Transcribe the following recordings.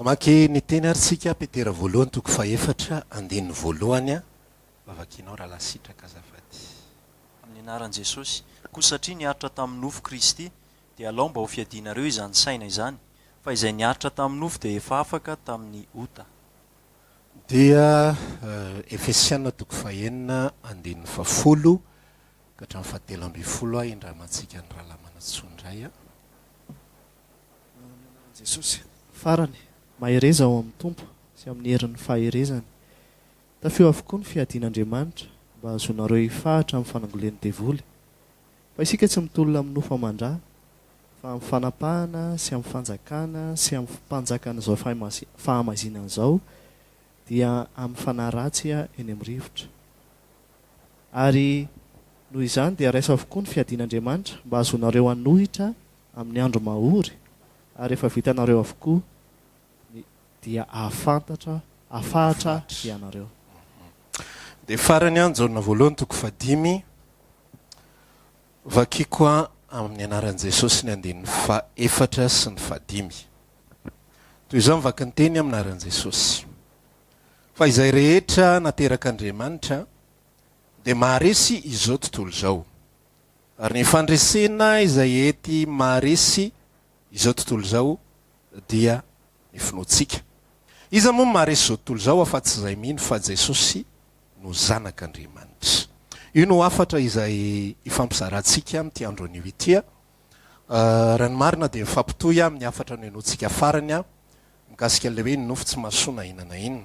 Mamaky ny teny aritsika petera voalohany toko faefatra andininy voalohany a vavakinao raha lasitraka azafady. Amin'ny anaran'i Jesosy, koa satria niaritra tamin'ny nofo Kristy dia alao mba ho fiadianareo izany saina izany, fa izay niaritra tamin'ny nofo dia efa afaka tamin'ny ota. Dia Efesiana toko fahenina andininy fafolo ka hatramin'ny fahatelo amby folo a indramantsika ny raha lamanantsondray a. Jesosy farany mahereza ao amin'ny tompo sy amin'ny herin'ny faherezany. Tafio avokoa ny fiadian'Andriamanitra mba hazonareo hifahatra amin'ny fanangolen'ny devoly. Fa isika tsy mitolona amin'ny nofo aman-drà, fa amin'ny fanapahana sy amin'ny fanjakana sy amin'ny mpanjakana izao fahamazinana izao dia amin'ny fanaratsy eny amin'ny rivotra. Ary noho izany dia raisa avokoa ny fiadian'Andriamanitra mba hazonareo hanohitra amin'ny andro mahory, ary efa vitanareo avokoa dia afahatra ianareo. Dia farany anjaona voalohany toko fadimy vakiko amin'ny anaran'i Jesosy ny andininy faefatra sy ny fadimy. Toy izao mivaka ny teny amin'ny anaran'i Jesosy. Fa izay rehetra naterak'Andriamanitra dia maharesy izao tontolo izao, ary ny fandresena izay ety maharesy izao tontolo izao dia ny finoantsika. Iza moa maharesy izao tontolo izao afa-tsy izay mino fa Jesosy no zanak'Andriamanitra. Io no afatra izay ifampizarantsika amin'ity andro anio ity a. Raha ny marina dia mifampitohy amin'ny afatra no henoantsika farany a mikasika ilay hoe ny nofo tsy mahasoana hiainana iny.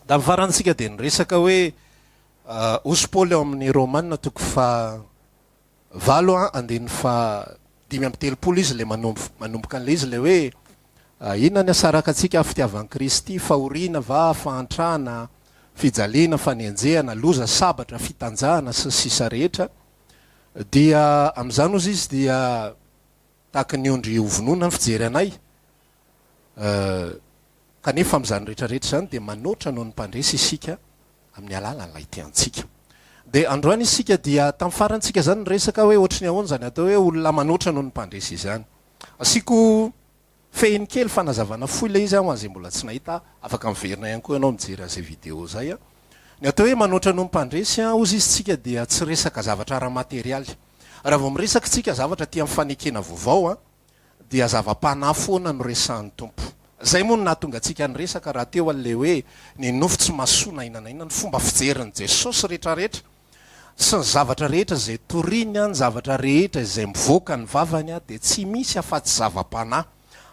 Da amin'ny farantsika dia niresaka hoe osy Paoly eo amin'ny Romanina toko valo andininy dimy amby telopolo izy le manomboka an'ilay izy le hoe inona ny asaraka antsika fitiavan'i Kristy, fahoriana va, fahantrana, fijaliana, fanenjehana, loza, sabatra, fitanjahana sy sisa rehetra. Dia amin'izany ozy izy dia tahaka ny ondry hovonoana ny fijery anay, kanefa amin'izany rehetrarehetra zany dia manoatra noho ny mpandresy isika amin'ny alalan'ilay tiantsika. Dia androany isika dia tamin'ny farantsika zany resaka hoe ohatry ny ahoana zany atao hoe olona manoatra noho ny mpandresy izany. Asiko fehiny kely fanazavana foy ilay izy ho an'izay mbola tsy nahita, afaka miverina ihany koa ianao mijery an'izay vidéo zay a. Ny atao hoe manoatra noho ny mpandresy ozy izy tsika dia tsy resaka zavatra ara-materialy. Raha vao miresaka tsika zavatra tia amin'ny fanekena vaovao dia zava-panahy foana no resahan'ny tompo. Zay moa no nahatonga antsika ny resaka raha teo an'ilay hoe ny nofo tsy mahasoana inanaina, ny fomba fijerin'i Jesosy rehetrarehetra sy ny zavatra rehetra izay toriny ny zavatra rehetra izay mivoaka ny vavany dia tsy misy afa-tsy zava-panahy.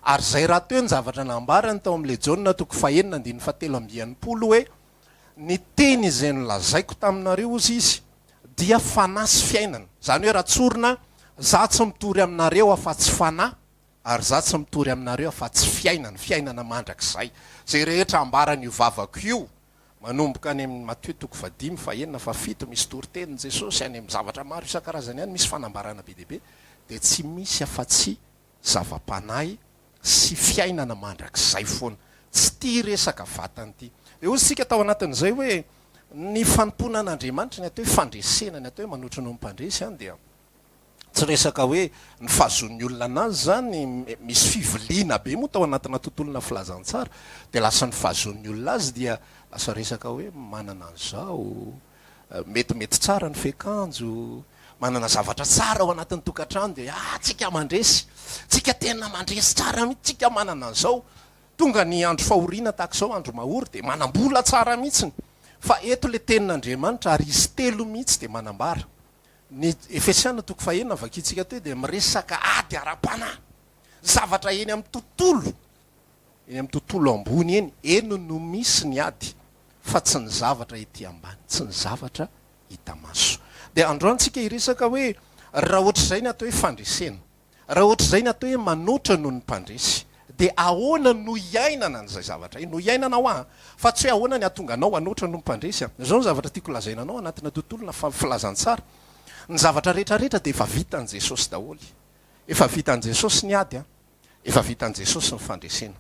Ary zay raha teo ny zavatra nambarany tao amin'ilay Jaonina toko fahenina andininy fahatelo amby enimpolo hoe ny teny izay nolazaiko taminareo ozy izy dia fanahy sy fiainana. Zany hoe raha tsorina za tsy mitory aminareo afa-tsy fanahy, ary za tsy mitory aminareo afa-tsy fiainana mandrakizay. Zay rehetra ambarany io vavako io manomboka any amin'ny Matthieu toko fadimy fahenina fafito misy toritenin'i Jesosy any amin'ny zavatra maro isan-karazany any misy fanambarana be deaibe, dia tsy misy afa-tsy zava-panahy sy fiainana mandrakizay foana. Tsy tia resaka vatany ity. Dia ozy sika tao anatin'izay hoe ny fanompoana an'Andriamanitra, ny atao hoe fandresena, ny atao hoe manoatra noho ny mpandresy dia tsy resaka hoe ny fahazon'ny olona anazy zany misy fiviliana be moa tao anatina tontolona filazantsara, dia lasa ny fahazon'ny olona azy dia lasa resaka hoe manana an'izao, metimety tsara ny fekanjo, manana zavatra tsara ao anatin'ny tokantrano dia tsika mandresy, tsika tena mandresy tsara mihitsy, tsika manana an'izao. Tonga ny andro fahoriana tahak'izao andro mahory dia manambola tsara mihitsiny. Fa eto le tenin'Andriamanitra ary izy telo mihitsy dia manambara. Ny Efesiana toko fahenina vakitsika teo dia miresaka ady ara-panahy, zavatra eny amin'ny tontolo ambony eny no misy ny ady, fa tsy ny zavatra ety ambany, tsy ny zavatra hita maso. Dia androantsika iresaka hoe raha ohatr'izay ny atao hoe fandresena, raha ohatr'izay ny atao hoe manoatra noho ny mpandresy, dia ahoana no hiainana n'izay zavatra no hiainana ho fa tsy hoe ahoana ny atonga anao hanoatra noho ny mpandresy. Zao ny zavatra tiako lazaina anao anatina tontolona filazantsara. Ny zavatra rehetrarehetra dia efa vitan'i Jesosy daholo. Efa vitan'i Jesosy ny ady efa vitan'i Jesosy ny fandresena.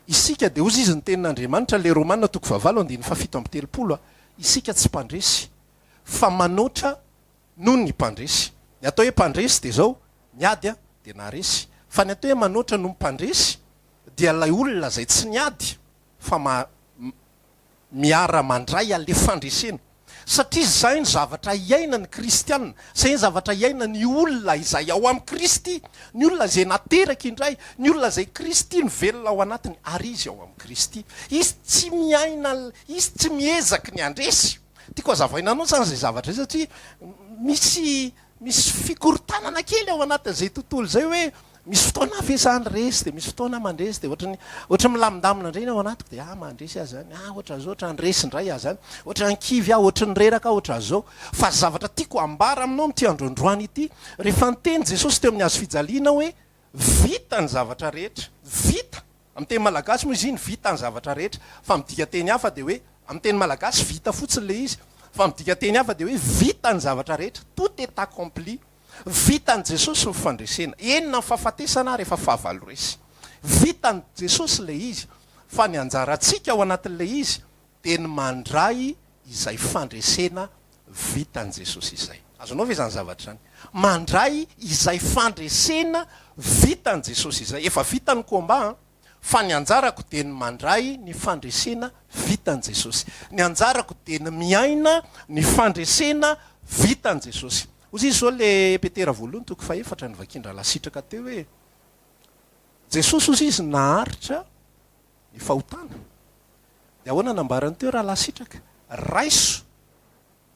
Isika dia ozy izy ny tenin'Andriamanitra le Romanina toko favalo andininy fafito amby telopolo isika tsy mpandresy fa manoatra noho ny mpandresy. Ny atao hoe mpandresy dia zao ny ady dia naharesy, fa ny atao hoe manoatra noho ny mpandresy dia lay olona zay tsy niady fa miara mandray ale fandresena, satria zay ny zavatra iaina ny kristianina, zay ny zavatra iaina ny olona izay ao amin'ny Kristy, ny olona zay nateraka indray, ny olona zay Kristy ny velona ao anatiny ary izy ao amin'ny Kristy. Izy tsy miaina, izy tsy miezaky ny andresy. Tiako azavainanao zany zay zavatra satria misy fikorotanana kely ao anatin'izay tontolo zay hoe misy fotoana afesany resy, de misy fotoana mandresy, de ohatra milamindamina indray ao anatiko de mandresy azy zany, ohatra zao, ohatra andresy indray azy zany, ohatra ankivy ohatra ny reraka, ohatra zao. Fa zavatra tiako ambara aminao am'ty androandroany ity, rehefa niteny Jesosy teo amin'ny hazo fijaliana hoe vita ny zavatra rehetra, vita. Amin'ny teny malagasy moa izy iny vita ny zavatra rehetra, fa midika teny hafa de hoe amin'ny teny malagasy vita fotsiny le izy, fa midika teny hafa de hoe vita ny zavatra rehetra, tout est accompli. Vitan' Jesosy ny fandresena, enina ny fahafatesana rehefa fahavalo resy. Vitan' Jesosy le izy, fa ny anjarantsika ao anatin'le izy de ny mandray izay fandresena vitan' Jesosy izay. Azonao ve zany zavatra zany? Mandray izay fandresena vitan' Jesosy izay. Efa vita ny komba, fa ny anjarako de ny mandray ny fandresena vitan' Jesosy. Ny anjarako de ny miaina ny fandresena vitan' Jesosy. Ozy izy zao le petera voalohany toko faefatra ny vakindra lasitraka teo hoe Jesosy ozy izy naharitra ny fahotana. De ahoana nambarany teo raha lasitraka? Raiso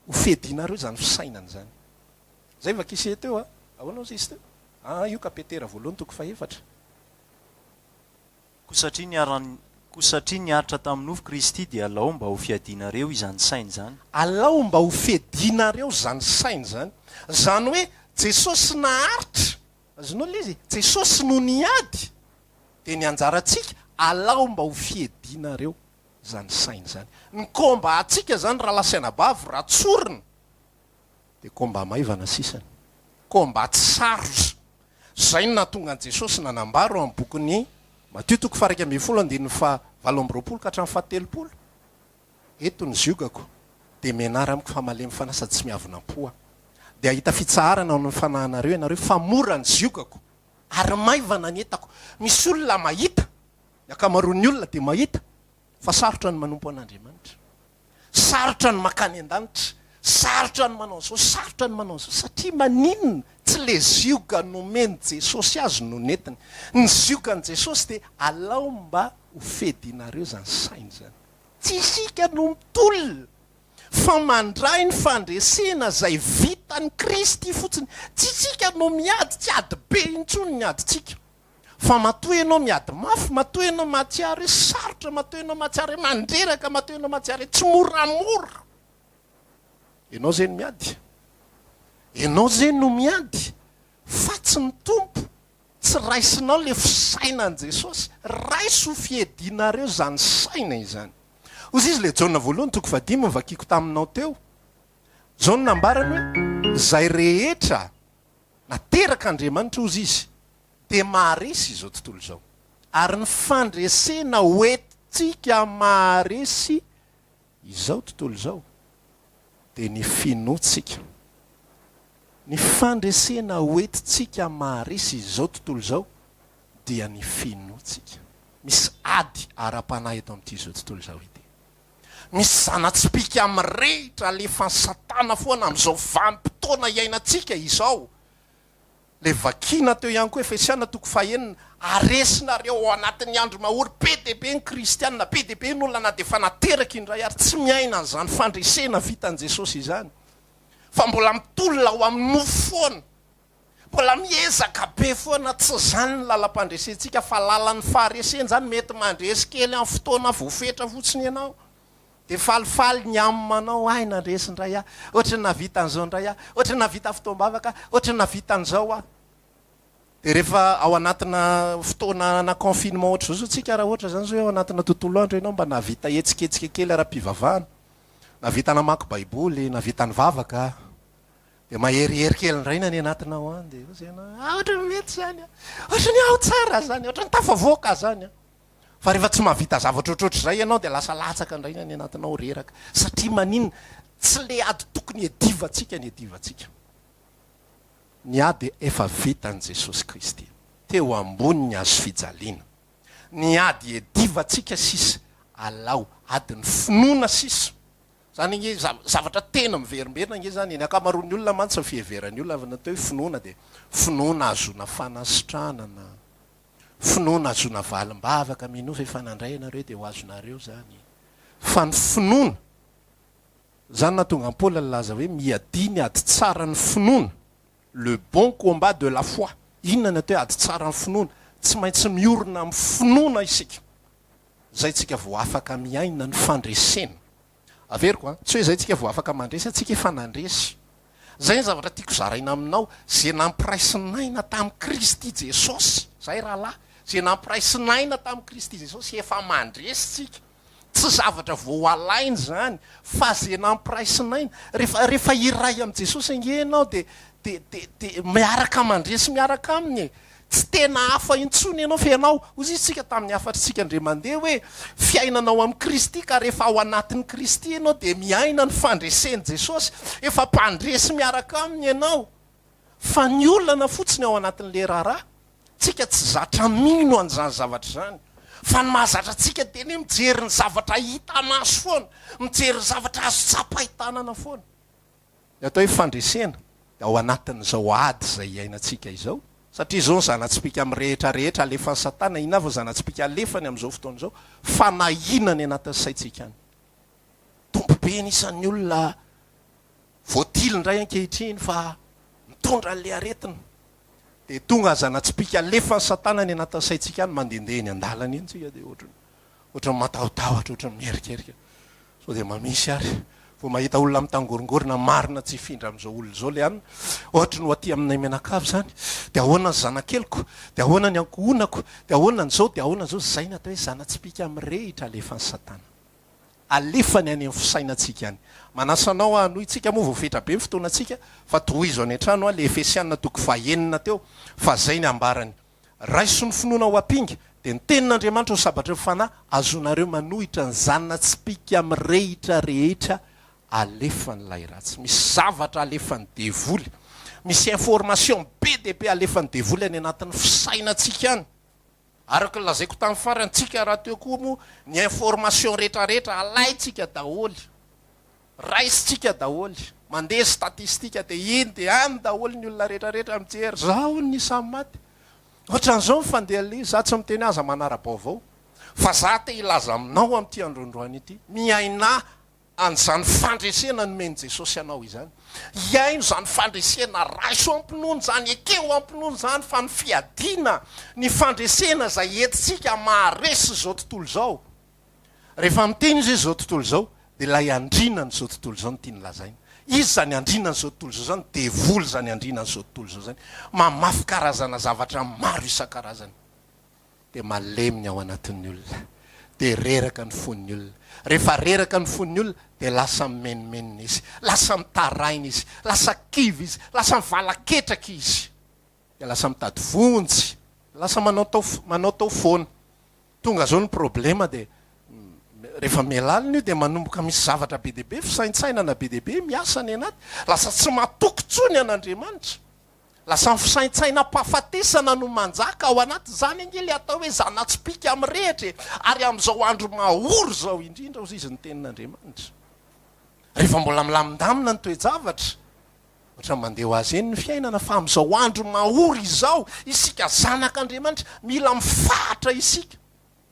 ho fedinareo zany fisainany zany. Zay vakise teo ahoana ozy izy teo? Io ka petera voalohany toko faefatra. Ko satria niaritra tamin'ny noho Kristy dia alao mba ho fiadinareo izany sainy zany. Alao mba ho fiadinareo zany sainy zany. Zany hoe Jesosy naharitra, azonao le izy, Jesosy no niady, de ny anjarantsika alao mba ho fiadinareo zany sainy zany. Ny komba atsika zany raha lasaina bavy raha tsorina de komba maivana sisany, komba tsaroza. Zay no nahatonga an Jesosy nanambaro amin'ny bokin'ny Matio toko faha 2:20 ka hatramin'ny 7. Eto ny ziogako de menara amiko fa malemy fanasady tsy miavonam-poa. De ahita fitsaharana ao amin'ny fanahinareo ianareo fa mora ny ziogako ary maivana ny entako. Misy olona mahita, ny akamaroan'ny olona de mahita, fa sarotra ny manompo an'Andriamanitra, sarotra ny makany an-danitra, sarotra ny manao zao, sarotra ny manao zao, satria maninona tsy le zioga nomeny Jesosy azy no netiny. Ny ziogan'i Jesosy de alao mba ho fedinareo zany sainy zany. Tsy isika no mitolona fa mandray ny fandresena zay vitan'ny Kristy fotsiny. Tsy isika no miady, tsy ady be intsony ny aditsika, fa matoy ianao miady mafy, matoy ianao mahatsiary sarotra, matoy ianao mahatsiary mandreraka, matoy ianao mahatsiary tsy moramora. Ianao zay no miady, ianao zay no miady, fa tsy ny tompo, tsy raisinao le fisainan'i Jesosy, raiso fiedinareo zany saina izany. Ozy izy le Jaona voalohany toko 5 mivakiko taminao teo, zao no nambarany hoe zay rehetra nateraka Andriamanitra ozy izy de maharesy izao tontolo zao, ary ny fandresena hoentsika maharesy izao tontolo zao de ny finoatsika. Ny fandresena hoentsika maharesy izao tontolo zao dia ny finoatsika. Misy ady ara-panahy eto amin'ity izao tontolo zao ity. Misy zanatsipika amin'ny rehetra alefa satana foana amin'izao vanim-potoana iainantsika izao. Le vakina teo ihany koa Efesiana toko 9, aresinareo ao anatin'ny andro mahory, be de be ny kristianina, be de be ny olona na de fa nateraka indray ary tsy miaina an'izany fandresena vitan'i Jesosy izany, fa mbola mitolona ao amin'ny nofo foana, mbola miezaka be foana. Tsy zany ny lalam-pandresentsika fa lalan'ny faharesena zany. Mety mandresy kely amin'ny fotoana voafetra fotsiny ianao de falifaly ny amanao, ay nandresy indray ohatra navita an'izao indray ohatra navita fotoam-bavaka, ohatra navita an'izao de rehefa ao anatina fotoana na confinement ohatra zao tsika, raha ohatra zany zao ao anatina tontolo andro ianao mba navita etsiketsika kely ara-pivavahana, navita namaky baiboly, navita ny vavaka, de maherihery kely indray na ny anatinao any, de ohatra ny mety zany, ohatra ny ao tsara zany, ohatra ny tafavoaka zany. Fa rehefa tsy mahavita zavatra ohatroatra zay ianao de lasa latsaka indray na ny anatinao reraka, satria maninona? Tsy le ady tokony edivantsika ny edivantsika. Ny ady efa vitan'i Jesosy Kristy teo ambony ny hazo fijaliana. ny ady edivatsika sisa alao adiny finoana sisa zany inge zavatra tena miverimberina inge zany eny akamaroan'ny olona mantsy fieveran'ny olona avy natao hoe finoana de finoana azona fanasitranana finoana azona valim-bavaka mino fa efa nandray ianareo de ho azonareo zany fa ny finoana zany natonga Paola laza hoe miadiny ady tsara ny finoana le bon combat de la foi inona ny atao hoe ady tsara ny finoana tsy maintsy miorina amin'ny finoana isika zay tsika vao afaka miaina ny fandresena averiko tsy hoe zay tsika vao afaka mandresy atsika efa nandresy zay ny zavatra tiako zaraina aminao zay nampiraisinaina tamin'ny Kristy Jesosy zay rahalahy zay nampiraisinaina tamin'ny Kristy Jesosy efa mandresy tsika tsy zavatra vao alainy zany fa zay nampiraisinaina rehefa iray amin'i Jesosy ange ianao de miaraka mandresy miaraka aminy tsy tena hafa intsony ianao fa ianao ozy izy tsika tamin'ny afatritsika ndre mandeha hoe fiainanao amin'ny Kristy ka rehefa ao anatin'ny Kristy ianao de miaina ny fandreseny Jesosy efa mpandresy miaraka aminy ianao fa ny olana fotsiny ao anatin'le raharaha tsika tsy zatra mino an'izany zavatra zany fa ny mahazatra tsika teny hoe mijery ny zavatra hita maso foana mijery ny zavatra azo tsapaitanana foana atao hoe fandresena ao anatin'izao ady zay iainantsika izao satria izao ny zanatsipika amin'ny rehetrarehetra alefan'ny satana ina vao zanatsipika alefany amin'izao fotoana izao fa nahina ny anatin'ny saintsika any tompobe nisan'ny olona voatily indray ankehitriny fa mitondra an'le aretina de tonga zanatsipika alefan'ny satana ny anatin'ny saintsika any mandehandeha eny an-dalana eny tsika de ohatrany matahotahotra ohatrany mierikerika so de mamisy ary vao mahita olona mitangorongorona marina tsy hifindra amin'izao olona zao le any ohatra no aty aminay menakavy zany de ahoana ny zanakeliko de ahoana ny ankohonako de ahoana n'izao de ahoana zao zay natao hoe zanatsipika amin'ny rehitra alefan'ny satana alefany any amin'ny fisainantsika any manasanao noho itsika moa voafetra be ny fotoanantsika fa tohizo any an-trano le Efesianina toko 9 teo fa zay ny ambarany raiso ny finoana ho ampinga de ny tenin'Andriamanitra ho sabatra fanahy azonareo manohitra ny zanatsipika amin'ny rehitra rehetra alefan'ilay ratsy misy zavatra alefan'ny devoly misy information be de be alefan'ny devoly any anatin'ny fisainantsika any araka lazaiko tamin'ny farantsika raha teo koa moa ny information rehetrarehetra alaitsika daholy raisitsika daholy mandeha statistika de iny de any daholy ny olona rehetrarehetra mijery zao ny samy maty ohatran'izao mifandeha le za tsy miteny aza manara-baovao fa za te ilaza aminao amin'ity androandroany ity miaina an'izany fandresena nomeny Jesosy anao izany iaino zany fandresena raiso ampinono zany ekeo ampinono zany fa ny fiadina ny fandresena zay entitsika maharesy zao tontolo zao rehefa miteny izy zao tontolo zao de lay andrinany zao tontolo zao no tiany lazaina izy zany andrinany zao tontolo zao zany devoly zany andrinany zao tontolo zao zany mamafy karazana zavatra maro isan-karazany de maleminy ao anatin'ny olona de reraka ny fon'ny olona rehefa reraka ny fon'ny olona de lasa mimenimenina izy lasa mitaraina izy lasa kivy izy lasa mivalaketraka izy de lasa mitady vonjy lasa manao tao foana tonga zao ny problema de rehefa mialalina io de manomboka misy zavatra be deaibe fisaintsainana be deaibe miasa ny anaty lasa tsy matokontsony an'Andriamanitra lasa mifisaintsaina mpahafatesana no manjaka ao anaty zany ange le atao hoe zanatsipika amin'ny rehetra ary amin'izao andro mahory zao indrindra ozy izy ny tenin'Andriamanitra rehefa mbola milamindamina ny toe-javatra ohatra mandeha ho azy eny ny fiainana fa amin'izao andro mahory izao isika zanak'Andriamanitra mila mifahatra isika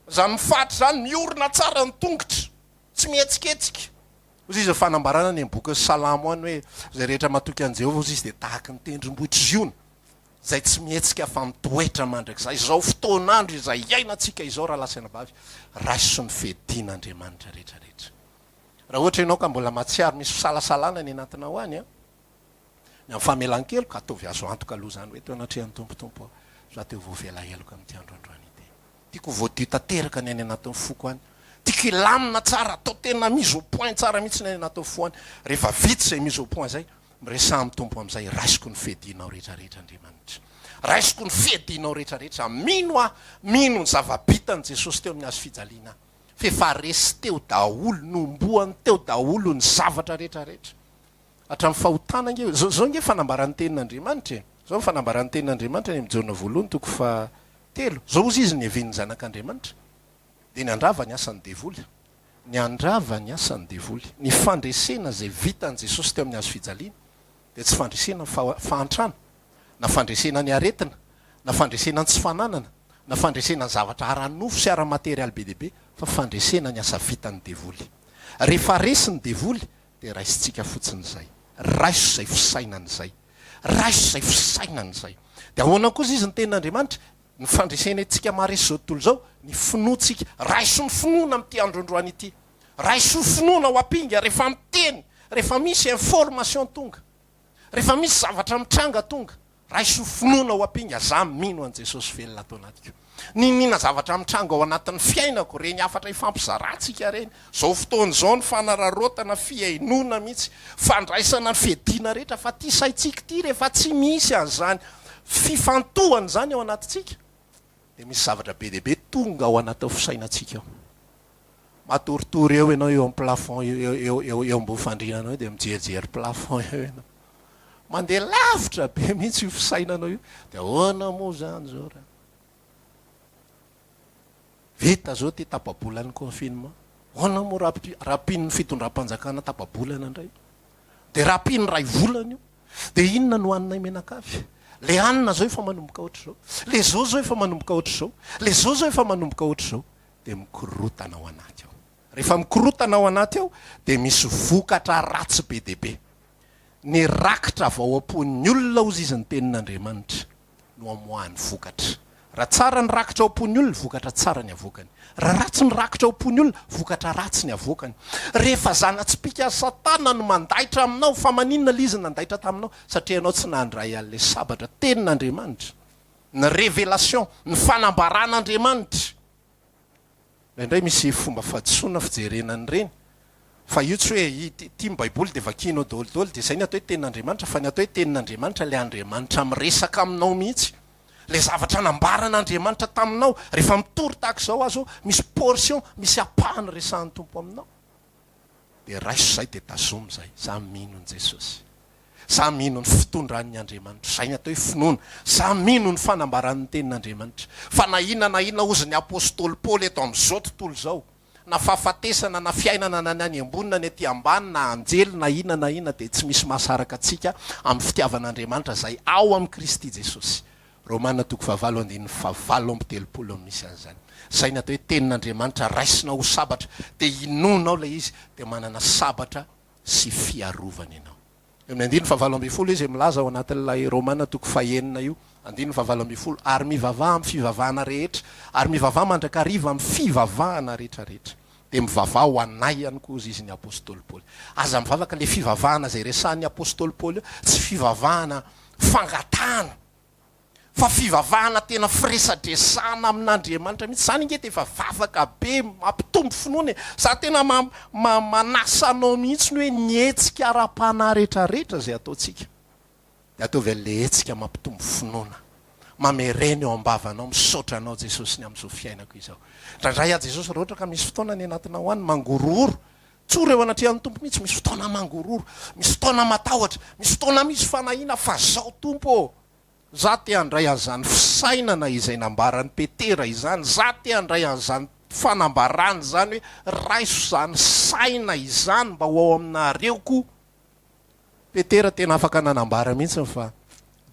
zany mifahatra zany miorina tsara ny tongotra tsy mihetsiketsika ozy izy fanambarana ny boky salamo any hoe zay rehetra matoky an' Jehovah ozy izy de tahaka ny tendrombohitra ziona zay tsy mihetsika fa mitoetra mandrak'izay izao fotoan'andro izay iainantsika izao raha lasaina vavy raiso ny fedin'Andriamanitra rehetrarehetra raha ohatra ianao ka mbola matsiaro misy fisalasalana ny anatinao any ny amin'ny famelan-keloko ataovy azo antoka aloha zany hoe teo anatrehan'ny tompotompo za teo voavela heloko amin'ity androandroany ity tiako voadio tanteraka ny any anatin'ny foko any tiako ilamina tsara atao tena mise au point tsara mihitsy ny any anatin'ny fo any rehefa vitsy zay mise au point zay miresaha mitompo am'izay raisiko ny fedinao rehetrarehetra Andriamanitra raisiko ny fedinao rehetrarehetra mino mino ny zavabitany Jesosy teo amin'ny azo fijaliana fefaresy teo daholo nomboany teo daholo ny zavatra rehetrarehetra hatramin'ny fahotana nge zao nge fanambaran'ny tenin'Andriamanitra zao ny fanambaran'ny tenin'Andriamanitra ny mijaona voalohany toko fa telo zao ozy izy ny evin'ny zanak'andriamanitra de ny andrava ny asan'ny devoly ny andrava ny asan'ny devoly ny fandresena zay vitan' Jesosy teo amin'ny azo fijaliana de tsy fandresena fahantrana na fandresena ny aretina na fandresena ny tsy fananana na fandresena ny zavatra ara-nofo sy ara-materialy be deaibe fa fandresena ny asa vitan'ny devoly rehefa resiny devoly de raisintsika fotsiny zay raiso zay fisainany zay raiso zay fisainany zay de ahoana kozy izy ny tenin'andriamanitra ny fandresena itsika maharesy zao tontolo zao ny finoatsika raiso ny finoana am'ty androandroany ity raiso finoana ho ampinga rehefa miteny rehefa misy information tonga rehefa misy zavatra mitranga tonga raiso finoana ho ampinga za mino an' Jesosy velona atao anatiko nina zavatra mitranga ao anatin'ny fiainako reny afatra ifampizarantsika reny zao fotoany zao ny fanararotana fiainona mihitsy fandraisana ny fiadina rehetra fa ty saitsika ty rehefa tsy misy an'zany fifantohany zany ao anatitsika de misy zavatra be deaibe tonga ao anaty ao fisainatsika ao matoritory eo ianao eo amin'ny plafond eo ambo fandrinanao io de mijerijery plafond eo ianao mandeha lavitra be mihitsy io fisainanao io de ahoana moa zany zao raha vita zao ty tapabolan'ny confinement ahoana moa rapin'ny fitondram-panjakana tapabolana indray de rapin'ny ray volana io de inona no haninay menakavy le anina zao efa manomboka ohatr' zao le zao efa manomboka ohatr' zao le zao efa manomboka ohatr' zao de mikorotana ao anaty ao rehefa mikorotana ao anaty ao de misy vokatra ratsy be deaibe ny rakitra vao am-pon'ny olona ozy izy ny tenin'andriamanitra no amoahany vokatra raha tsara ny rakitra ao am-pon'ny olona vokatra tsara ny avokany raha ratsy ny rakitra ao am-pon'ny olona vokatra ratsy ny avokany rehefa zanatsipika satana no mandaitra aminao fa maninona lizy nandaitra taminao satria ianao tsy nandray an'le sabatra tenin'andriamanitra ny révélation ny fanambaran'andriamanitra indray misy fomba fahadisoana fijerenany reny fa io tsy hoe tia my baiboly de vakinao daholodaholy de zay ny atao hoe tenin'andriamanitra fa ny atao hoe tenin'andriamanitra le andriamanitra miresaka aminao mihitsy le zavatra nambaran'andriamanitra taminao rehefa mitory tahaka zao azo misy portion misy apahany resahan'ny tompo aminao de raiso zay de tazomy zay za mino ny Jesosy za mino ny fitondran'ny andriamanitra zay ny atao hoe finoana za mino ny fanambaran'ny tenin'andriamanitra fa na inona ozy ny apôstôly Paoly eto am'izao tontolo zao na fahafatesana na fiainana na any ambonina ny aty ambany na anjely na inona de tsy misy mahasaraka atsika amin'ny fitiavan'andriamanitra zay ao amin'ny Kristy Jesosy Romana 7:5 misy an'zany zay ny atao hoe tenin'andriamanitra raisina ho sabatra de inonao le izy de manana sabatra sy fiarovana ianao amin'ny 5:20 izy milaza ao anatin'ilay Romana 9 io 5:20 ary mivavaha amin'ny fivavahana rehetra ary mivavaha mandrakariva amin'ny fivavahana rehetrarehetra de mivavaha ho anay ihany koa izy ny apôstôly Paoly aza mivavaka le fivavahana zay resahan'ny apôstôly Paoly tsy fivavahana fangatana fa fivavahana tena firesadresana amin'andriamanitra mihitsy zany inge de efa vavaka be mampitombo finoana za tena manasanao mihitsy ny hoe nietsika ara-panahy rehetrarehetra zay ataotsika de ataovy an'le etsika mampitombo finoana mamereny eo ambavanao misaotra anao Jesosy ny am'izao fiainako izao ndraindray a Jesosy raha ohatra ka misy fotoana ny anatina ho any mangororo tsory eo anatrehan'ny tompo mihitsy misy fotoana mangororo misy fotoana matahotra misy fotoana misy fanahina fa zao tompo za te handray an'izany fisainana izay nambaran'ny Petera izany za te handray an'izany fanambarany zany hoe raiso zany saina izany mba ho ao aminareoko Petera tena afaka nanambara mihitsy fa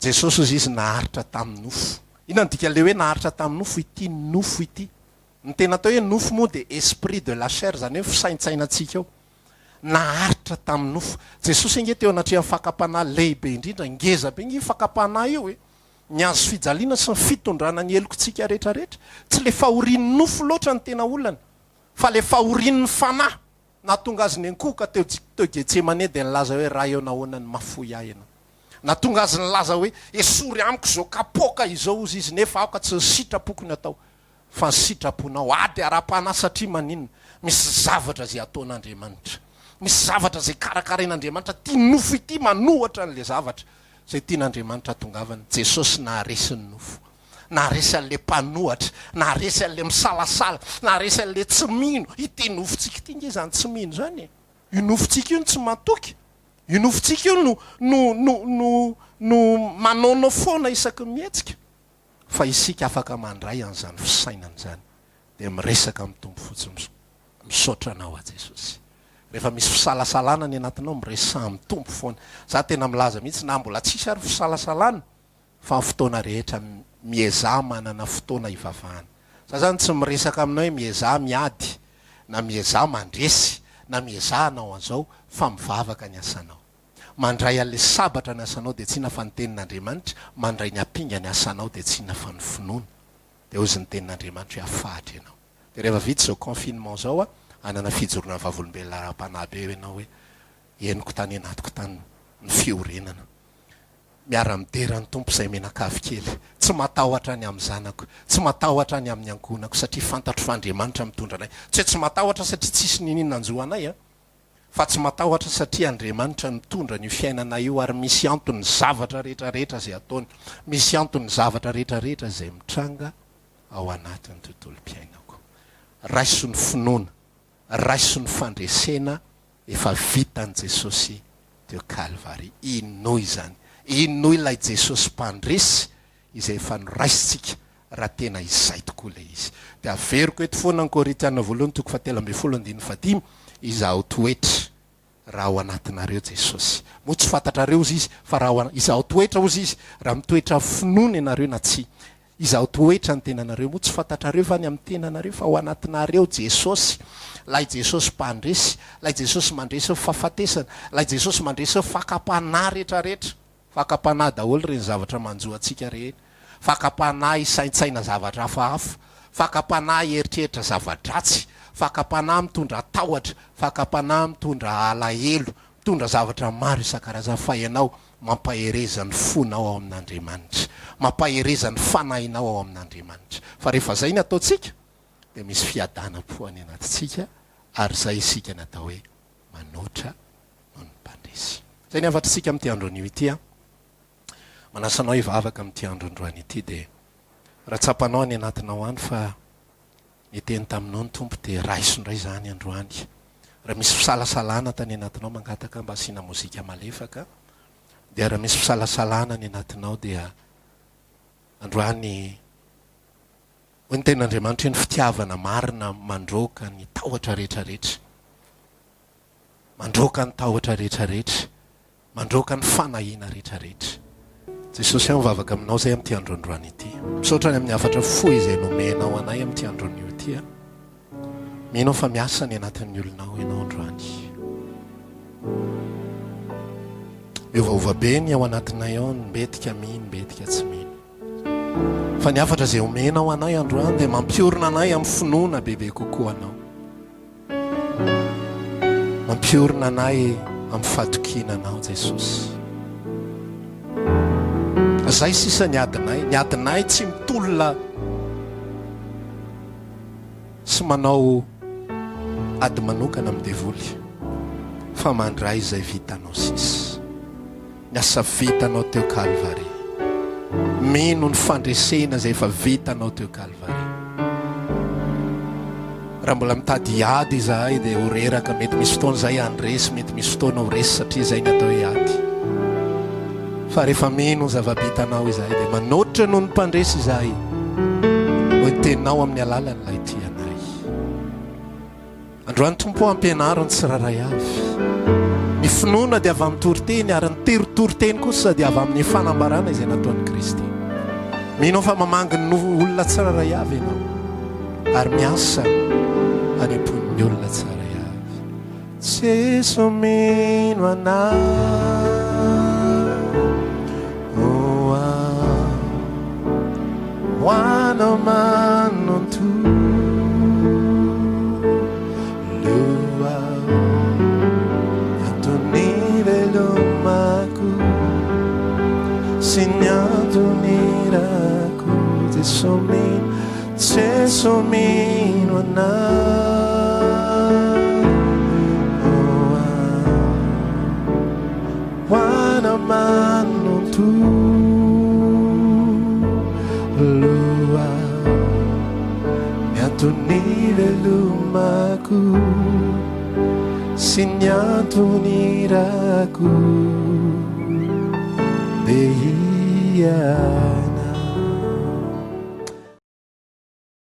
Jesosy izy naharitra tamin'ny nofo inona dika le hoe naharitra tamin'ny nofo ity nofo ity ny tena atao hoe nofo moa de esprit de la chair zany hoe fisaintsainantsika ao naharitra tamin'ny nofo Jesosy inge teo anatrehan'ny fakapanahy lehibe indrindra ngeza be ngy fakapanahy io hoe ny azo fijaliana sy ny fitondrana ny helokontsika rehetrarehetra tsy le fahorian'ny nofo loatra ny tena olana fa le fahorian'ny fanahy na tonga azy ny ankoka teo Getsemane de nilaza hoe raha eo nahoana ny mafoy ahy ianao na tonga azy nilaza hoe esory amiko zao kapoka izao ozy izy nefa aoka tsy ny sitrapokony atao fa ny sitraponao ady ara-panahy satria maninona misy zavatra zay ataon'Andriamanitra misy zavatra zay karakarain'Andriamanitra tia nofo ity manoatra n'le zavatra zay tian'Andriamanitra tongavany Jesosy naharesy ny nofo naharesy an'le mpanoatra naharesy an'le misalasala naharesy an'le tsy mino ity nofontsika ity nge zany tsy mino zany io nofontsika io no tsy matoky io nofontsika io no manaonao foana isaky mihetsika fa isika afaka mandray an'izany fisainana zany dia miresaka amin'ny tompo fotsiny misaotra anao a Jesosy. Rehefa misy fisalasalana ny anatinao miresa amin'ny tompo foana. Za tena milaza mihitsy na mbola tsisy ary fisalasalana fa ny fotoana rehetra miezah manana fotoana ivavahana. Za zany tsy miresaka aminao hoe miezah miady na miezah mandresy na miezah anao an'izao fa mivavaka ny asanao. Mandray an'le sabatra ny asanao dia tsy na fa ny tenin'Andriamanitra, mandray ny apinga ny asanao dia tsy na fa ny finoana. Dia ozy ny tenin'Andriamanitra hoe afahatra ianao. Dia rehefa vita izao confinement zao a, anana fijorona vavolombelona ara-panahy be ianao hoe henoko tany anatiko tany ny fiorenana. Miara-midera ny tompo izay menakavy kely. Tsy matahotra any amin'ny zanako, tsy matahotra any amin'ny ankonako satria fantatro fa Andriamanitra mitondra anay. Tsy matahotra satria tsisy ninina anjoa anay a. Fa tsy matahotra satria Andriamanitra mitondra ny fiainana io ary misy antony zavatra rehetrarehetra izay ataony. Misy antony zavatra rehetrarehetra izay mitranga ao anatin'ny tontolo-piainako. Raiso ny finoana, raiso ny fandresena efa vitan'i Jesosy teo Kalvary. Ino izany? Ino ilay Jesosy mpandresy izay efa noraisitsika raha tena izay tokoa ilay izy. Dia averiko eto foana ny Korinthiana voalohany 7:15 izaho toetra raha ao anatinareo Jesosy. Moa tsy fantatrareo ozy izy fa raha izaho toetra ozy izy raha mitoetra finoana ianareo na tsy. Izaho toetra ny tenanareo moa tsy fantatrareo fa ny amin'ny tenanareo fa ao anatinareo Jesosy. Lay Jesosy mpandresy, lay Jesosy mandresy fahafatesana, lay Jesosy mandresy fakapanahy rehetrarehetra. Fakapanahy daholo reny zavatra manjoa antsika rehetra. Fakapanahy isaintsaina zavatra hafahafa, fakapanahy eritreritra zavadratsy, fakapanahy mitondra tahotra, fakapanahy mitondra alahelo, mitondra zavatra maro isan-karazany fa ianao mampahereza ny fonao ao amin'Andriamanitra, mampahereza ny fanahinao ao amin'Andriamanitra. Fa rehefa zay ny ataontsika dia misy fiadanam-po any anatintsika ary zay isika natao hoe manoatra noho ny mpandresy. Zay ny avatritsika amin'ity andron'io ity a. Manasanao hivavaka amin'ity androndroany ity dia ratsapanao any anatinao any fa niteny taminao ny tompo dia raiso indray zany androany. Raha misy fisalasalana tany anatinao mangataka mba asiana mozika malefaka, dia raha misy fisalasalana ny anatinao dia androany ho ny ten'Andriamanitra ny fitiavana marina mandroaka ny tahotra rehetrarehetra, mandroaka ny tahotra rehetrarehetra, mandroaka ny fanahiana rehetrarehetra. Jesosy aho mivavaka aminao zay amin'ity androandroany ity. Misaotra any amin'ny afatra fo izay nomenao anay amin'ity andron'io ity a. Mino fa miasa ny anatin'ny olonao ianao androany. Miovaova be ny ao anatinay ao, mbetika mino, mbetika tsy mino. Fa ny afatra izay omenao anay androany dia mampiorona anay amin'ny finoana bebe kokoa anao. Mampiorona anay amin'ny fahatokiana anao Jesosy. Zay sisa ny adinay tsy mitolona sy manao ady manokana amin'ny devoly fa mandray izay vitanao sisa. Ny asa vitanao teo Kalvary, mino ny fandresena izay efa vitanao teo Kalvary. Raha mbola mitady ady izahay dia ho reraka, mety misy fotoana izay andresy, mety misy fotoana ho resy satria izay ny atao hoe ady. Fa rehefa mino zava-bitanao izahay dia manoatra noho ny mpandresy izahay ho teninao amin'ny alalan'ilay ty anay. Androany tompo ampianarany tsiraray avy. Ny finoana dia avy amin'ny toriteny ary ny terotoriteny kosa dia avy amin'ny fanambarana izay nataon'i Kristy. Mino fa mamanginy olona tsiraray avy ianao ary miasa hanepon'ny olona tsiraray avy. Jesu mino anao Wano man tu lua tu nivelo maku signato niraku tesomino na wano man tu lua tu nivelumaku sinyantu niraku dehia